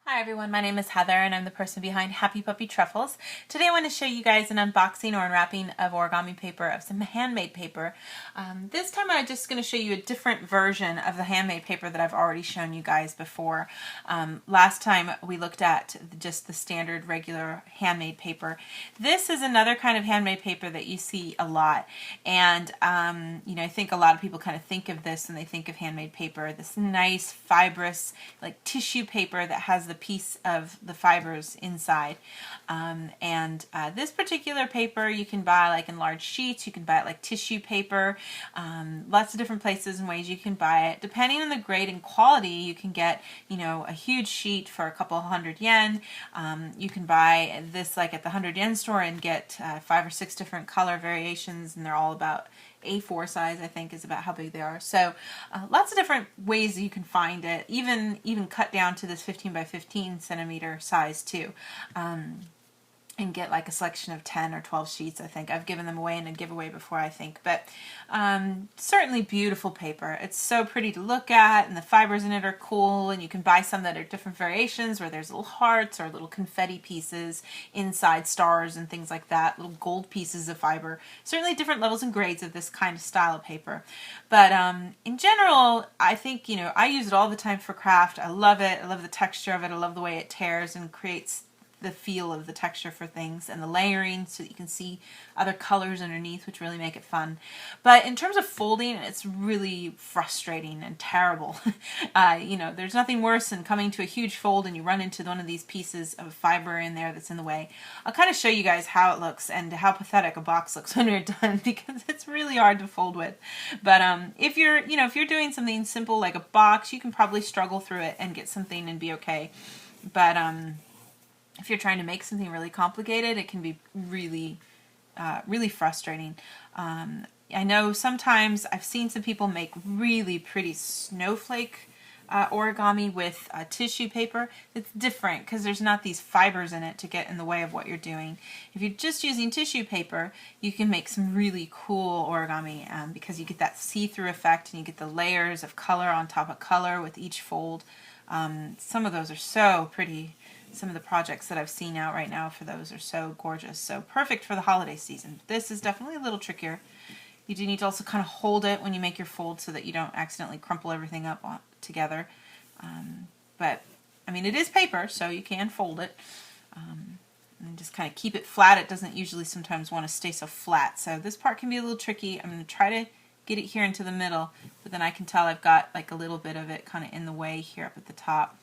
Hi everyone, my name is Heather and I'm the person behind Happy Puppy Truffles. Today I want to show you guys an unboxing or unwrapping of origami paper, of some handmade paper. This time I'm just going to show you a different version of the handmade paper that I've already shown you guys before. Last time we looked at just the standard regular handmade paper. This is another kind of handmade paper that you see a lot, and I think a lot of people kind of think of this when they think of handmade paper, this nice fibrous like tissue paper that has the piece of the fibers inside. This particular paper you can buy like in large sheets, you can buy it like tissue paper, lots of different places and ways you can buy it. Depending on the grade and quality, you can get, a huge sheet for a couple hundred yen. You can buy this like at the 100 yen store and get 5 or 6 different color variations, and they're all about A4 size, I think, is about how big they are. So lots of different ways that you can find it, even cut down to this 15 by 15 centimeter size too. And get like a selection of 10 or 12 sheets, I think. I've given them away in a giveaway before, I think. But certainly beautiful paper. It's so pretty to look at, and the fibers in it are cool, and you can buy some that are different variations where there's little hearts or little confetti pieces inside, stars and things like that, little gold pieces of fiber. Certainly different levels and grades of this kind of style of paper. But in general, I think, I use it all the time for craft. I love it. I love the texture of it. I love the way it tears and creates the feel of the texture for things, and the layering so that you can see other colors underneath, which really make it fun. But in terms of folding, it's really frustrating and terrible. There's nothing worse than coming to a huge fold and you run into one of these pieces of fiber in there that's in the way. I'll kind of show you guys how it looks and how pathetic a box looks when you're done, because it's really hard to fold with. But if you're doing something simple like a box, you can probably struggle through it and get something and be okay. But if you're trying to make something really complicated, it can be really, really frustrating. I know sometimes I've seen some people make really pretty snowflake origami with tissue paper. It's different because there's not these fibers in it to get in the way of what you're doing. If you're just using tissue paper, you can make some really cool origami because you get that see-through effect and you get the layers of color on top of color with each fold. Some of those are so pretty. Some of the projects that I've seen out right now for those are so gorgeous. So perfect for the holiday season. This is definitely a little trickier. You do need to also kind of hold it when you make your fold so that you don't accidentally crumple everything up together. But, I mean, it is paper, so you can fold it. And just kind of keep it flat. It doesn't usually sometimes want to stay so flat. So this part can be a little tricky. I'm going to try to get it here into the middle, but then I can tell I've got like a little bit of it kind of in the way here up at the top.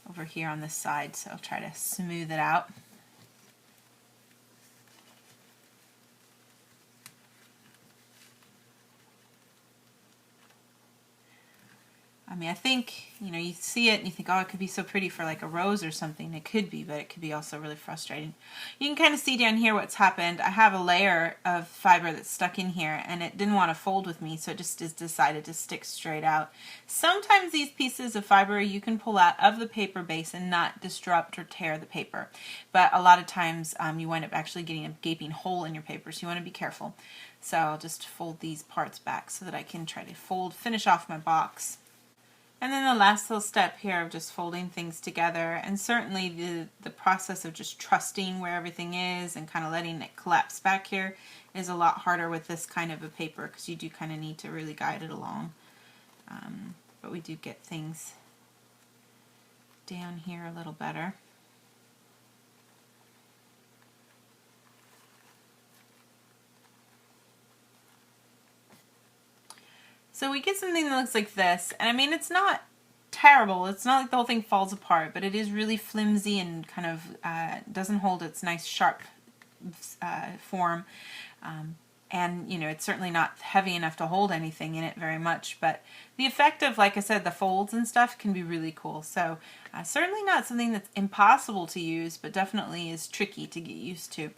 Over here on this side, so I'll try to smooth it out. I mean, I think, you see it and you think, oh, it could be so pretty for like a rose or something. It could be, but it could be also really frustrating. You can kind of see down here what's happened. I have a layer of fiber that's stuck in here, and it didn't want to fold with me, so it just decided to stick straight out. Sometimes these pieces of fiber you can pull out of the paper base and not disrupt or tear the paper. But a lot of times you wind up actually getting a gaping hole in your paper, so you want to be careful. So I'll just fold these parts back so that I can try to finish off my box. And then the last little step here of just folding things together, and certainly the process of just trusting where everything is and kind of letting it collapse back here is a lot harder with this kind of a paper, because you do kind of need to really guide it along. But we do get things down here a little better. So we get something that looks like this, and I mean, it's not terrible. It's not like the whole thing falls apart, but it is really flimsy and kind of doesn't hold its nice sharp form. And it's certainly not heavy enough to hold anything in it very much, but the effect of, like I said, the folds and stuff can be really cool. So certainly not something that's impossible to use, but definitely is tricky to get used to.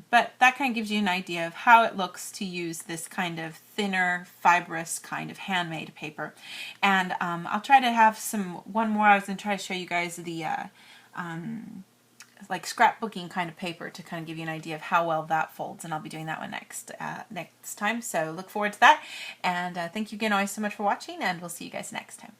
But that kind of gives you an idea of how it looks to use this kind of thinner, fibrous kind of handmade paper. And I'll try to have one more. I was going to try to show you guys the like scrapbooking kind of paper to kind of give you an idea of how well that folds, and I'll be doing that one next time. So look forward to that, and thank you again always so much for watching, and we'll see you guys next time.